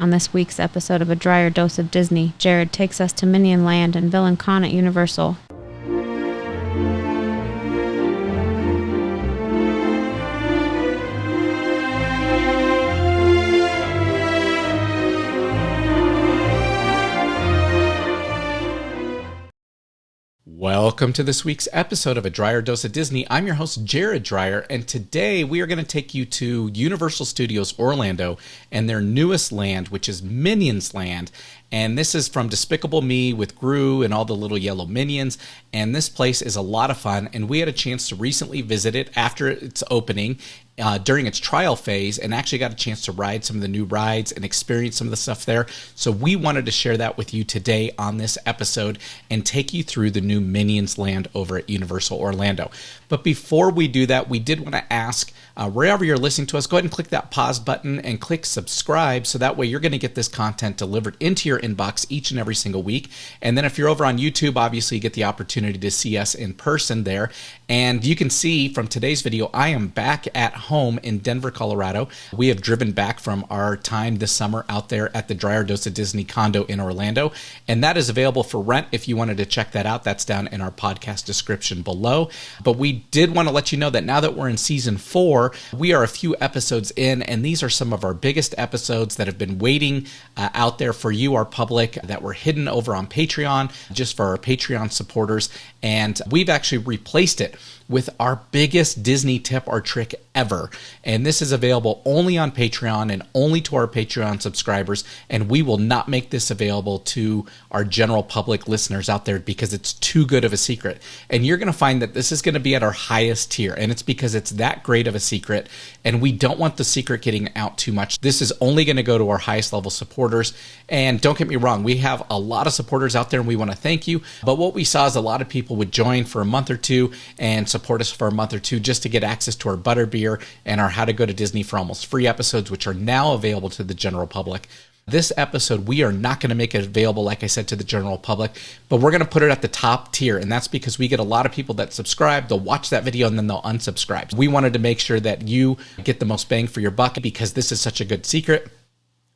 On this week's episode of A Drier Dose of Disney, Jared takes us to Minion Land and Villain Con at Universal. Welcome to this week's episode of A Drier Dose of Disney. I'm your host, Jared Dreyer, and today we are going to take you to Universal Studios Orlando and their newest land, which is Minions Land. And this is from Despicable Me with Gru and all the little yellow minions. And this place is a lot of fun, and we had a chance to recently visit it after its opening during its trial phase, and actually got a chance to ride some of the new rides and experience some of the stuff there. So we wanted to share that with you today on this episode and take you through the new Minions Land over at Universal Orlando. But before we do that, we did want to ask, wherever you're listening to us, go ahead and click that pause button and click subscribe, so that way you're going to get this content delivered into your inbox each and every single week. And then if you're over on YouTube, obviously you get the opportunity to see us in person there. And you can see from today's video, I am back at home in Denver, Colorado. We have driven back from our time this summer out there at the Drier Dose of Disney condo in Orlando, and that is available for rent if you wanted to check that out. That's down in our podcast description below. But we did want to let you know that now that we're in season 4, we are a few episodes in, and these are some of our biggest episodes that have been waiting out there for you, our public, that were hidden over on Patreon, just for our Patreon supporters. And we've actually replaced it with our biggest Disney tip or trick ever. And this is available only on Patreon and only to our Patreon subscribers. And we will not make this available to our general public listeners out there because it's too good of a secret. And you're going to find that this is going to be at our highest tier. And it's because it's that great of a secret. And we don't want the secret getting out too much. This is only going to go to our highest level supporters. And don't get me wrong, we have a lot of supporters out there and we want to thank you. But what we saw is a lot of people would join for a month or two and support us for a month or two just to get access to our Butterbeer and our How to Go to Disney for Almost Free episodes, which are now available to the general public. This episode, we are not going to make it available, like I said, to the general public, but we're going to put it at the top tier, and that's because we get a lot of people that subscribe, they'll watch that video, and then they'll unsubscribe. We wanted to make sure that you get the most bang for your buck because this is such a good secret.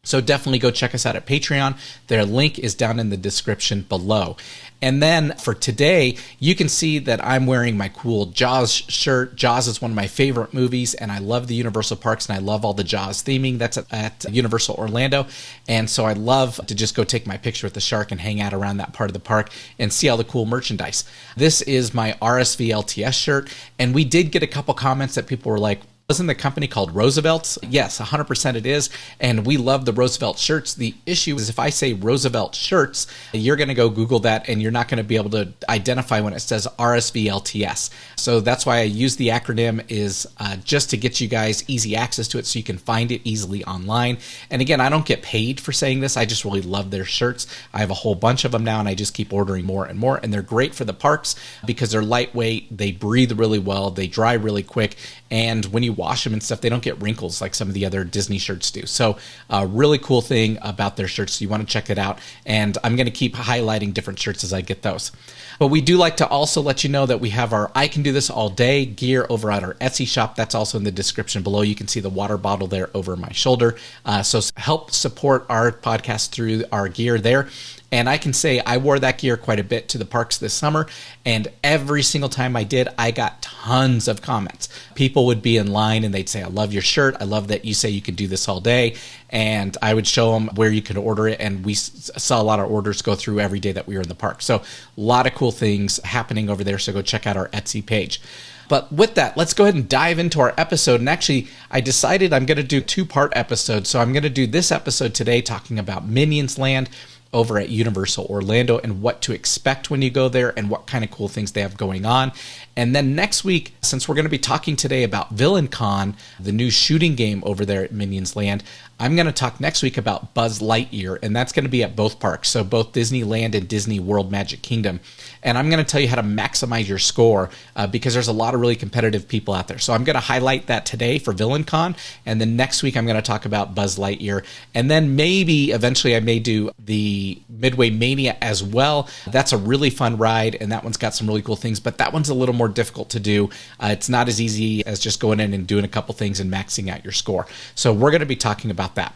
So definitely go check us out at Patreon. Their link is down in the description below. And then for today, you can see that I'm wearing my cool Jaws shirt. Jaws is one of my favorite movies, and I love the Universal Parks, and I love all the Jaws theming that's at Universal Orlando. And so I love to just go take my picture with the shark and hang out around that part of the park and see all the cool merchandise. This is my RSV LTS shirt, and we did get a couple comments that people were like, isn't the company called Roosevelt's? Yes, 100% it is, and we love the Roosevelt shirts. The issue is if I say Roosevelt shirts, you're going to go Google that, and you're not going to be able to identify when it says RSVLTS. So that's why I use the acronym is just to get you guys easy access to it so you can find it easily online. And again, I don't get paid for saying this. I just really love their shirts. I have a whole bunch of them now, and I just keep ordering more and more, and they're great for the parks because they're lightweight, they breathe really well, they dry really quick, and when you wash them and stuff, they don't get wrinkles like some of the other Disney shirts do. So a really cool thing about their shirts. So you want to check it out. And I'm going to keep highlighting different shirts as I get those. But we do like to also let you know that we have our I Can Do This All Day gear over at our Etsy shop. That's also in the description below. You can see the water bottle there over my shoulder. So help support our podcast through our gear there. And I can say I wore that gear quite a bit to the parks this summer, and every single time I did, I got tons of comments. People would be in line and they'd say, I love your shirt. I love that you say you can do this all day. And I would show them where you could order it, and we saw a lot of orders go through every day that we were in the park. So a lot of cool things happening over there, so go check out our Etsy page. But with that, let's go ahead and dive into our episode. And actually, I decided I'm going to do 2-part episodes. So I'm going to do this episode today talking about Minions Land over at Universal Orlando and what to expect when you go there and what kind of cool things they have going on. And then next week, since we're going to be talking today about Villain Con, the new shooting game over there at Minions Land, I'm going to talk next week about Buzz Lightyear, and that's going to be at both parks, so both Disneyland and Disney World Magic Kingdom. And I'm going to tell you how to maximize your score because there's a lot of really competitive people out there. So I'm going to highlight that today for Villain Con, and then next week I'm going to talk about Buzz Lightyear. And then maybe eventually I may do the Midway Mania as well. That's a really fun ride, and that one's got some really cool things, but that one's a little more difficult to do. It's not as easy as just going in and doing a couple things and maxing out your score. So we're going to be talking about that.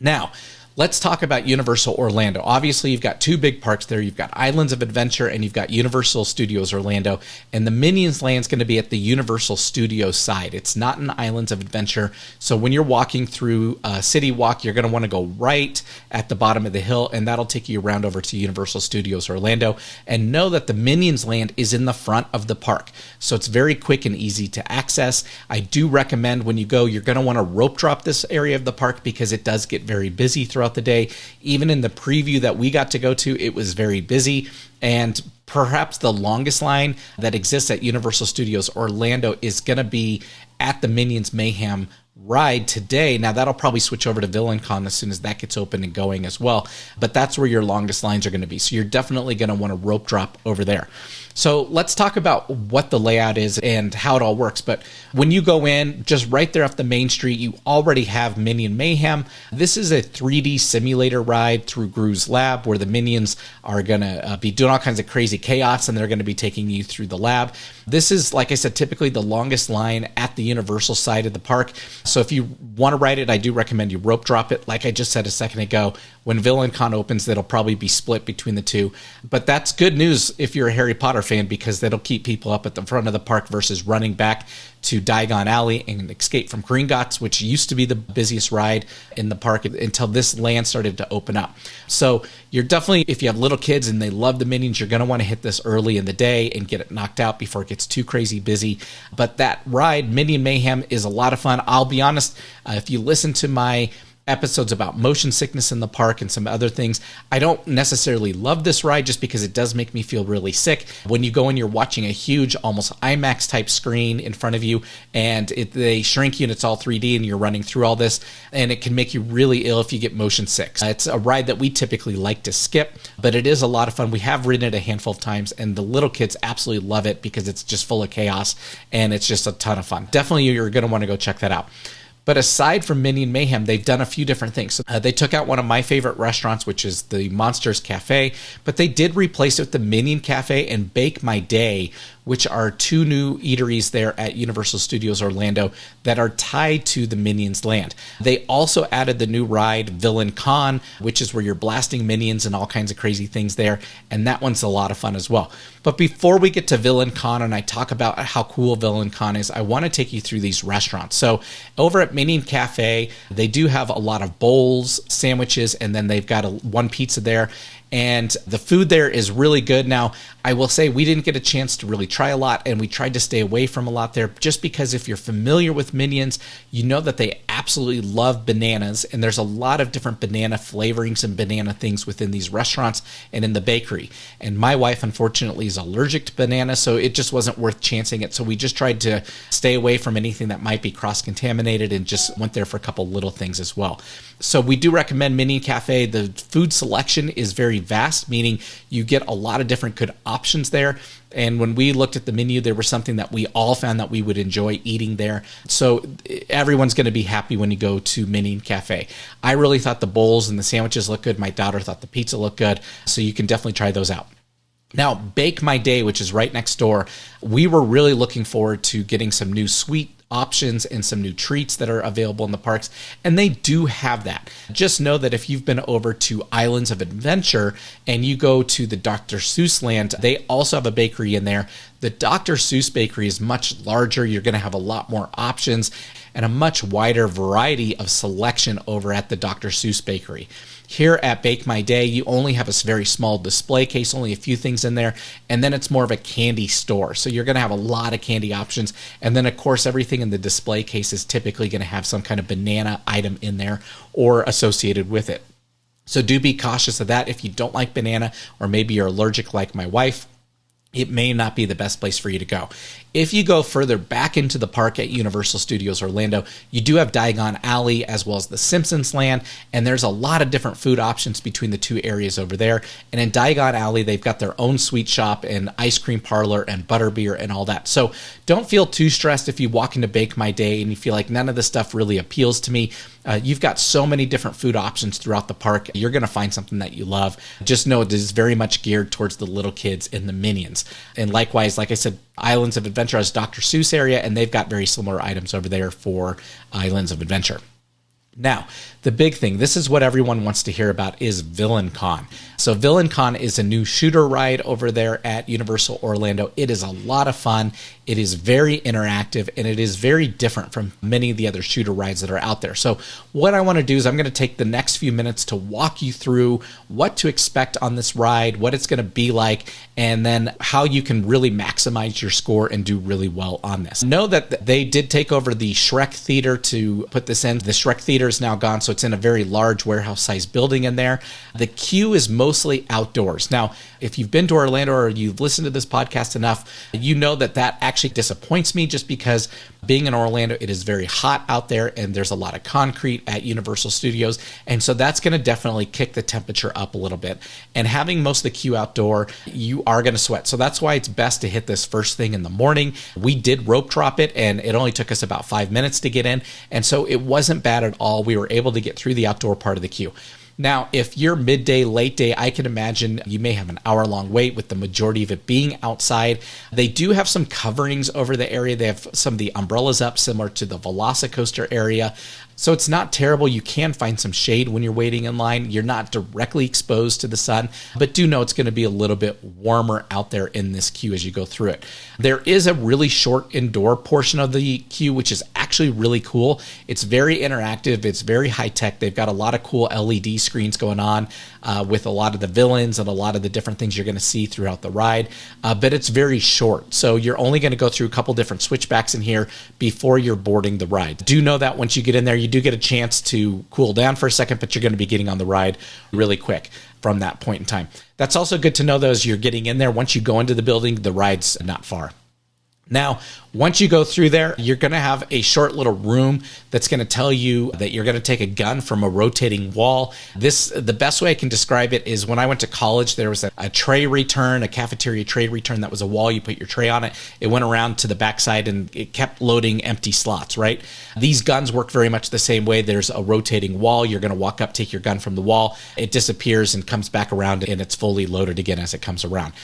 Now, Let's talk about Universal Orlando. Obviously, you've got two big parks there. You've got Islands of Adventure and you've got Universal Studios Orlando. And the Minions Land is going to be at the Universal Studios side. It's not in Islands of Adventure. So when you're walking through City Walk, you're going to want to go right at the bottom of the hill, and that'll take you around over to Universal Studios Orlando. And know that the Minions Land is in the front of the park. So it's very quick and easy to access. I do recommend when you go, you're going to want to rope drop this area of the park because it does get very busy throughout the day. Even in the preview that we got to go to, it was very busy. And perhaps the longest line that exists at Universal Studios Orlando is going to be at the Minions Mayhem ride today. Now that'll probably switch over to VillainCon as soon as that gets open and going as well. But that's where your longest lines are going to be. So you're definitely going to want to rope drop over there. So let's talk about what the layout is and how it all works. But when you go in, just right there off the main street, you already have Minion Mayhem. This is a 3D simulator ride through Gru's lab where the Minions are going to be doing all kinds of crazy chaos, and they're going to be taking you through the lab. This is, like I said, typically the longest line at the Universal side of the park. So if you want to ride it, I do recommend you rope drop it. Like I just said a second ago, when VillainCon opens, that'll probably be split between the two. But that's good news if you're a Harry Potter fan, because that'll keep people up at the front of the park versus running back to Diagon Alley and Escape from Gringotts, which used to be the busiest ride in the park until this land started to open up. So you're definitely, if you have little kids and they love the Minions, you're going to want to hit this early in the day and get it knocked out before it gets too crazy busy. But that ride, Minion Mayhem, is a lot of fun. I'll be honest, if you listen to my episodes about motion sickness in the park and some other things, I don't necessarily love this ride just because it does make me feel really sick. When you go in, you're watching a huge, almost IMAX type screen in front of you, and they shrink you and it's all 3D and you're running through all this, and it can make you really ill if you get motion sick. It's a ride that we typically like to skip, but it is a lot of fun. We have ridden it a handful of times, and the little kids absolutely love it because it's just full of chaos and it's just a ton of fun. Definitely you're going to want to go check that out. But aside from Minion Mayhem, they've done a few different things. So, they took out one of my favorite restaurants, which is the Monsters Cafe, but they did replace it with the Minion Cafe and Bake My Day, which are two new eateries there at Universal Studios Orlando that are tied to the Minions Land. They also added the new ride VillainCon, which is where you're blasting minions and all kinds of crazy things there, and that one's a lot of fun as well. But before we get to VillainCon and I talk about how cool VillainCon is, I want to take you through these restaurants. So over at Minion Cafe, they do have a lot of bowls, sandwiches, and then they've got one pizza there. And the food there is really good. Now, I will say we didn't get a chance to really try a lot, and we tried to stay away from a lot there just because if you're familiar with Minions, you know that they absolutely love bananas, and there's a lot of different banana flavorings and banana things within these restaurants and in the bakery. And my wife, unfortunately, is allergic to banana, so it just wasn't worth chancing it. So we just tried to stay away from anything that might be cross-contaminated and just went there for a couple little things as well. So we do recommend Minion Cafe. The food selection is very vast, meaning you get a lot of different good options there. And when we looked at the menu, there was something that we all found that we would enjoy eating there. So everyone's going to be happy when you go to Minion Cafe. I really thought the bowls and the sandwiches looked good. My daughter thought the pizza looked good. So you can definitely try those out. Now, Bake My Day, which is right next door, we were really looking forward to getting some new sweet options and some new treats that are available in the parks, and they do have that. Just know that if you've been over to Islands of Adventure and you go to the Dr. Seuss land, they also have a bakery in there. The Dr. Seuss bakery is much larger. You're going to have a lot more options and a much wider variety of selection over at the Dr. Seuss bakery. Here at Bake My Day, you only have a very small display case, only a few things in there, and then it's more of a candy store. So you're going to have a lot of candy options, and then of course everything in the display case is typically going to have some kind of banana item in there or associated with it. So do be cautious of that if you don't like banana, or maybe you're allergic like my wife. It may not be the best place for you to go. If you go further back into the park at Universal Studios Orlando, you do have Diagon Alley as well as the Simpsons Land, and there's a lot of different food options between the two areas over there. And in Diagon Alley, they've got their own sweet shop and ice cream parlor and butterbeer and all that. So don't feel too stressed if you walk into Bake My Day and you feel like none of this stuff really appeals to me. You've got so many different food options throughout the park. You're going to find something that you love. Just know it is very much geared towards the little kids and the Minions. And likewise, like I said, Islands of Adventure has Dr. Seuss area, and they've got very similar items over there for Islands of Adventure. Now, the big thing, this is what everyone wants to hear about, is Villain Con. So Villain Con is a new shooter ride over there at Universal Orlando. It is a lot of fun. It is very interactive, and it is very different from many of the other shooter rides that are out there. So what I want to do is I'm going to take the next few minutes to walk you through what to expect on this ride, what it's going to be like, and then how you can really maximize your score and do really well on this. Know that they did take over the Shrek Theater to put this in. The Shrek Theater is now gone, so it's in a very large warehouse-sized building in there. The queue is mostly outdoors. Now, if you've been to Orlando or you've listened to this podcast enough, you know that actually disappoints me, just because being in Orlando, it is very hot out there and there's a lot of concrete at Universal Studios. And so that's going to definitely kick the temperature up a little bit. And having most of the queue outdoor, you are going to sweat. So that's why it's best to hit this first thing in the morning. We did rope drop it, and it only took us about 5 minutes to get in. And so it wasn't bad at all. We were able to get through the outdoor part of the queue. Now, if you're midday, late day, I can imagine you may have an hour-long wait, with the majority of it being outside. They do have some coverings over the area. They have some of the umbrellas up, similar to the Velocicoaster area. So it's not terrible. You can find some shade when you're waiting in line. You're not directly exposed to the sun, but do know it's going to be a little bit warmer out there in this queue as you go through it. There is a really short indoor portion of the queue, which is actually really cool. It's very interactive. It's very high tech. They've got a lot of cool LED screens going on with a lot of the villains and a lot of the different things you're going to see throughout the ride. But it's very short. So you're only going to go through a couple different switchbacks in here before you're boarding the ride. Do know that once you get in there, you do get a chance to cool down for a second, but you're going to be getting on the ride really quick from that point in time. That's also good to know, though, as you're getting in there. Once you go into the building, the ride's not far. Now, once you go through there, you're going to have a short little room that's going to tell you that you're going to take a gun from a rotating wall. The best way I can describe it is when I went to college, there was a tray return, a cafeteria tray return that was a wall. You put your tray on it. It went around to the backside and it kept loading empty slots, right? These guns work very much the same way. There's a rotating wall. You're going to walk up, take your gun from the wall. It disappears and comes back around, and it's fully loaded again as it comes around.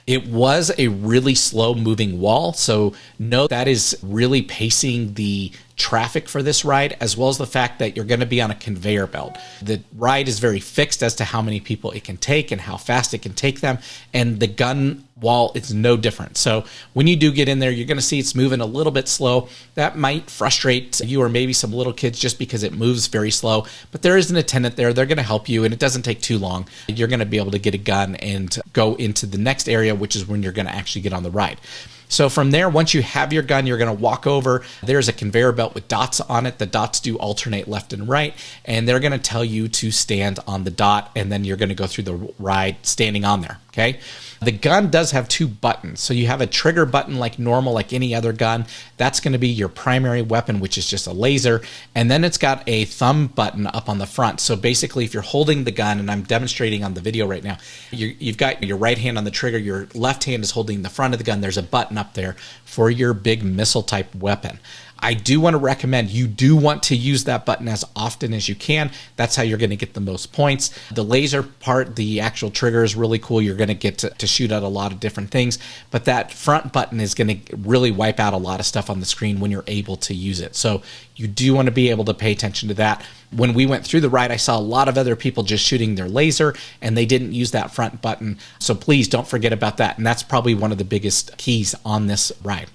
It was a really slow moving wall, so note that is really pacing the traffic for this ride, as well as the fact that you're going to be on a conveyor belt. The ride is very fixed as to how many people it can take and how fast it can take them, and the gun wall is no different. So when you do get in there, you're going to see it's moving a little bit slow. That might frustrate you or maybe some little kids just because it moves very slow, but there is an attendant there. They're going to help you, and it doesn't take too long. You're going to be able to get a gun and go into the next area, which is when you're going to actually get on the ride. So from there, once you have your gun, you're going to walk over. There's a conveyor belt with dots on it. The dots do alternate left and right, and they're going to tell you to stand on the dot, and then you're going to go through the ride standing on there, okay? The gun does have two buttons. So you have a trigger button like normal, like any other gun. That's going to be your primary weapon, which is just a laser. And then it's got a thumb button up on the front. So basically, if you're holding the gun, and I'm demonstrating on the video right now, you've got your right hand on the trigger, your left hand is holding the front of the gun. There's a button up there for your big missile type weapon. I do want to recommend you do want to use that button as often as you can. That's how you're going to get the most points. The laser part, the actual trigger, is really cool. You're going to get to shoot at a lot of different things, but that front button is going to really wipe out a lot of stuff on the screen when you're able to use it. So you do want to be able to pay attention to that. When we went through the ride, I saw a lot of other people just shooting their laser, and they didn't use that front button. So please don't forget about that. And that's probably one of the biggest keys on this ride.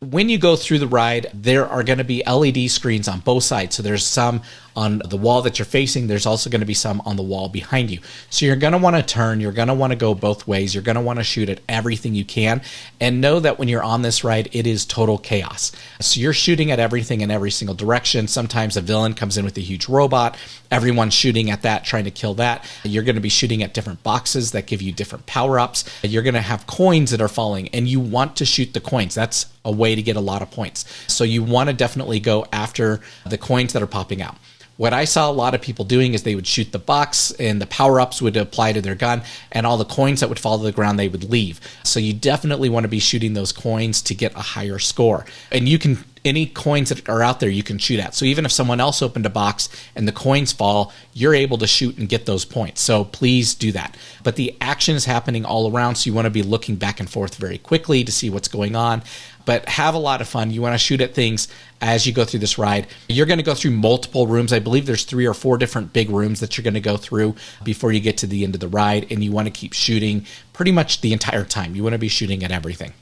When you go through the ride, there are going to be LED screens on both sides. So there's some on the wall that you're facing. There's also going to be some on the wall behind you. So you're going to want to turn. You're going to want to go both ways. You're going to want to shoot at everything you can. And know that when you're on this ride, it is total chaos. So you're shooting at everything in every single direction. Sometimes a villain comes in with a huge robot. Everyone's shooting at that, trying to kill that. You're going to be shooting at different boxes that give you different power-ups. You're going to have coins that are falling, and you want to shoot the coins. That's a way to get a lot of points. So you want to definitely go after the coins that are popping out. What I saw a lot of people doing is they would shoot the box, and the power-ups would apply to their gun, and all the coins that would fall to the ground, they would leave. So you definitely want to be shooting those coins to get a higher score. And you can, any coins that are out there, you can shoot at. So even if someone else opened a box and the coins fall, you're able to shoot and get those points. So please do that. But the action is happening all around, so you want to be looking back and forth very quickly to see what's going on. but have a lot of fun. You want to shoot at things as you go through this ride. You're going to go through multiple rooms. I believe there's 3 or 4 different big rooms that you're going to go through before you get to the end of the ride, and you want to keep shooting pretty much the entire time. You want to be shooting at everything.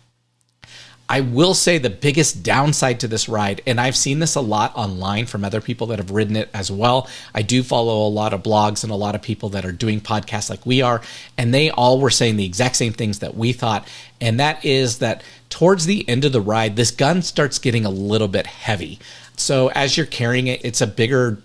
I will say the biggest downside to this ride, and I've seen this a lot online from other people that have ridden it as well. I do follow a lot of blogs and a lot of people that are doing podcasts like we are, and they all were saying the exact same things that we thought, and that is that towards the end of the ride, this gun starts getting a little bit heavy. So as you're carrying it, it's a bigger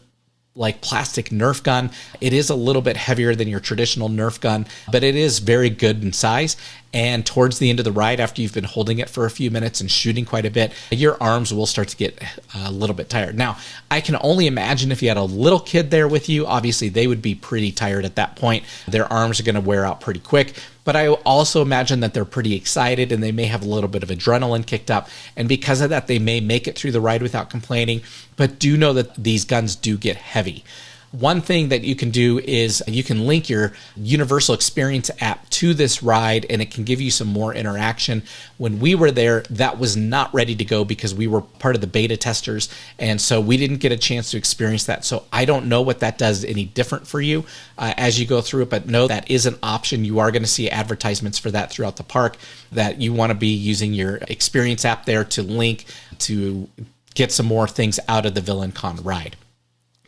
like plastic Nerf gun. It is a little bit heavier than your traditional Nerf gun, but it is very good in size. And towards the end of the ride, after you've been holding it for a few minutes and shooting quite a bit, your arms will start to get a little bit tired. Now, I can only imagine if you had a little kid there with you, obviously they would be pretty tired at that point. Their arms are going to wear out pretty quick. But I also imagine that they're pretty excited and they may have a little bit of adrenaline kicked up. And because of that, they may make it through the ride without complaining. But do know that these guns do get heavy. One thing that you can do is you can link your Universal Experience app to this ride, and it can give you some more interaction. When we were there, that was not ready to go because we were part of the beta testers, and so we didn't get a chance to experience that. So I don't know what that does any different for you as you go through it, but know that is an option. You are going to see advertisements for that throughout the park, that you want to be using your Experience app there to link to get some more things out of the Villain Con ride.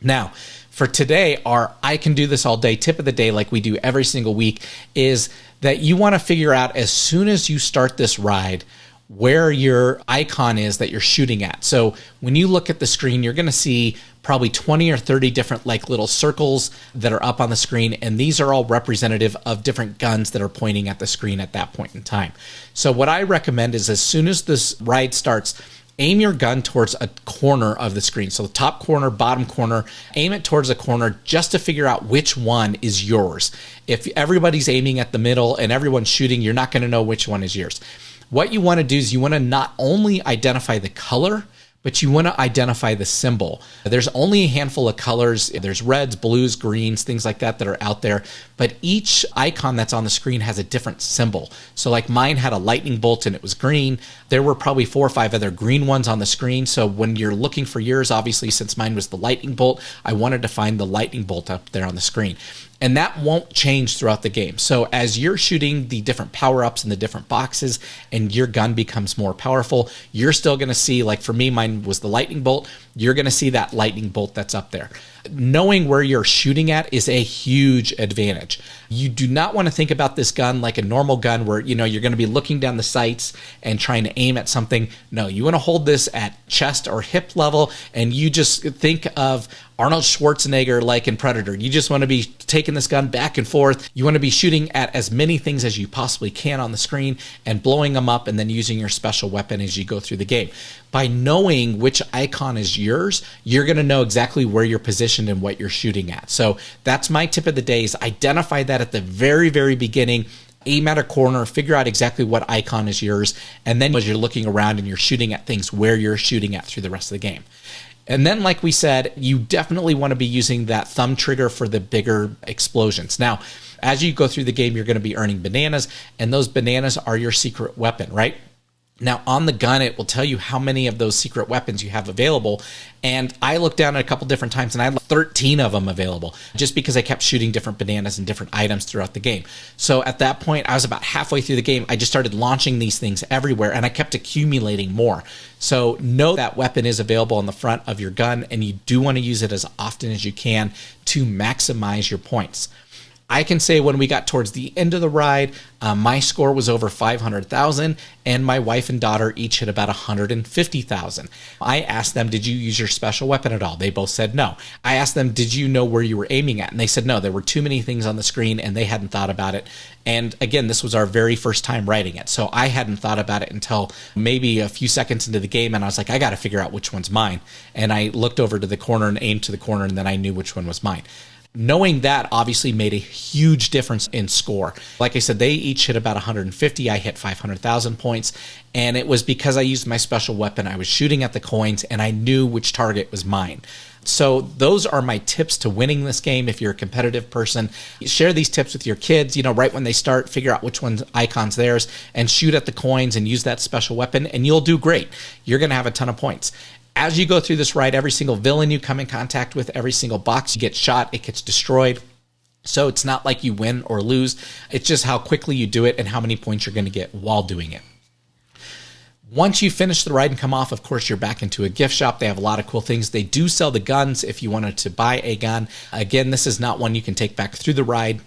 Now, for today, our I can do this all day tip of the day, like we do every single week, is that you want to figure out as soon as you start this ride where your icon is that you're shooting at. So when you look at the screen, you're going to see probably 20 or 30 different like little circles that are up on the screen, and these are all representative of different guns that are pointing at the screen at that point in time. So what I recommend is as soon as this ride starts, aim your gun towards a corner of the screen. So the top corner, bottom corner, aim it towards a corner just to figure out which one is yours. If everybody's aiming at the middle and everyone's shooting, you're not going to know which one is yours. What you want to do is you want to not only identify the color, but you want to identify the symbol. There's only a handful of colors. There's reds, blues, greens, things like that that are out there. But each icon that's on the screen has a different symbol. So like mine had a lightning bolt and it was green. There were probably 4 or 5 other green ones on the screen. So when you're looking for yours, obviously since mine was the lightning bolt, I wanted to find the lightning bolt up there on the screen. And that won't change throughout the game. So as you're shooting the different power-ups in the different boxes and your gun becomes more powerful, you're still going to see, like for me, mine was the lightning bolt. You're going to see that lightning bolt that's up there. Knowing where you're shooting at is a huge advantage. You do not want to think about this gun like a normal gun where, you know, you're going to be looking down the sights and trying to aim at something. No, you want to hold this at chest or hip level, and you just think of Arnold Schwarzenegger like in Predator. You just want to be taking this gun back and forth. You want to be shooting at as many things as you possibly can on the screen and blowing them up and then using your special weapon as you go through the game. By knowing which icon is yours, you're going to know exactly where you're positioned and what you're shooting at. So that's my tip of the day, is identify that at the very, very beginning. Aim at a corner, figure out exactly what icon is yours, and then as you're looking around and you're shooting at things, where you're shooting at through the rest of the game. And then, like we said, you definitely want to be using that thumb trigger for the bigger explosions. Now, as you go through the game, you're going to be earning bananas, and those bananas are your secret weapon, right? Now, on the gun, it will tell you how many of those secret weapons you have available. And I looked down at a couple different times, and I had 13 of them available just because I kept shooting different bananas and different items throughout the game. So at that point, I was about halfway through the game. I just started launching these things everywhere, and I kept accumulating more. So know that weapon is available on the front of your gun, and you do want to use it as often as you can to maximize your points. I can say when we got towards the end of the ride, my score was over 500,000, and my wife and daughter each hit about 150,000. I asked them, did you use your special weapon at all? They both said no. I asked them, did you know where you were aiming at? And they said no, there were too many things on the screen and they hadn't thought about it. And again, this was our very first time writing it, so I hadn't thought about it until maybe a few seconds into the game, and I was like, I got to figure out which one's mine. And I looked over to the corner and aimed to the corner, and then I knew which one was mine. Knowing that obviously made a huge difference in score. Like I said, they each hit about 150. I hit 500,000 points, and it was because I used my special weapon. I was shooting at the coins, and I knew which target was mine. So those are my tips to winning this game if you're a competitive person. Share these tips with your kids, right when they start, figure out which one's icon's theirs and shoot at the coins and use that special weapon and you'll do great. You're going to have a ton of points. As you go through this ride, every single villain you come in contact with, every single box you get shot, it gets destroyed. So it's not like you win or lose. It's just how quickly you do it and how many points you're going to get while doing it. Once you finish the ride and come off, of course, you're back into a gift shop. They have a lot of cool things. They do sell the guns if you wanted to buy a gun. Again, this is not one you can take back through the ride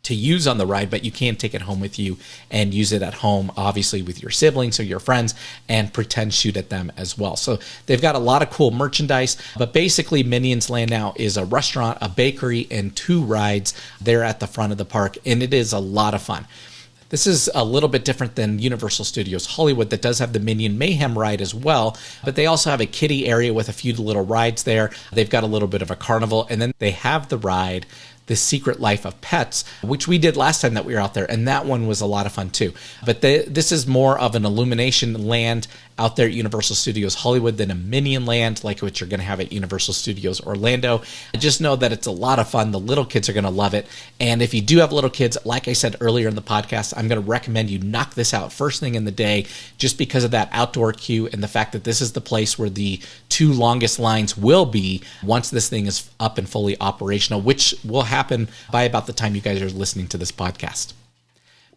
to use on the ride, but you can take it home with you and use it at home, obviously with your siblings or your friends, and pretend shoot at them as well. So they've got a lot of cool merchandise, but basically Minions Land now is a restaurant, a bakery, and 2 rides there at the front of the park, and it is a lot of fun. This is a little bit different than Universal Studios Hollywood that does have the Minion Mayhem ride as well, but they also have a kiddie area with a few little rides there. They've got a little bit of a carnival, and then they have the ride, The Secret Life of Pets, which we did last time that we were out there, and that one was a lot of fun too. But this is more of an Illumination land out there at Universal Studios Hollywood than a Minion land like what you're going to have at Universal Studios Orlando. Just know that it's a lot of fun. The little kids are going to love it. And if you do have little kids, like I said earlier in the podcast, I'm going to recommend you knock this out first thing in the day just because of that outdoor queue and the fact that this is the place where the 2 longest lines will be once this thing is up and fully operational, which will happen by about the time you guys are listening to this podcast.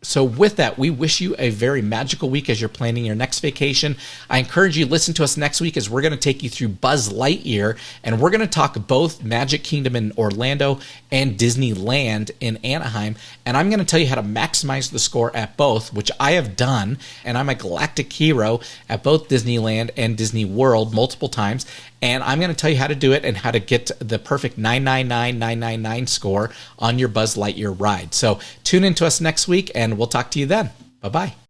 So with that, we wish you a very magical week as you're planning your next vacation. I encourage you to listen to us next week as we're going to take you through Buzz Lightyear, and we're going to talk both Magic Kingdom in Orlando and Disneyland in Anaheim. And I'm going to tell you how to maximize the score at both, which I have done, and I'm a galactic hero at both Disneyland and Disney World multiple times. And I'm going to tell you how to do it and how to get the perfect 999,999 score on your Buzz Lightyear ride. So tune in to us next week, and we'll talk to you then. Bye-bye.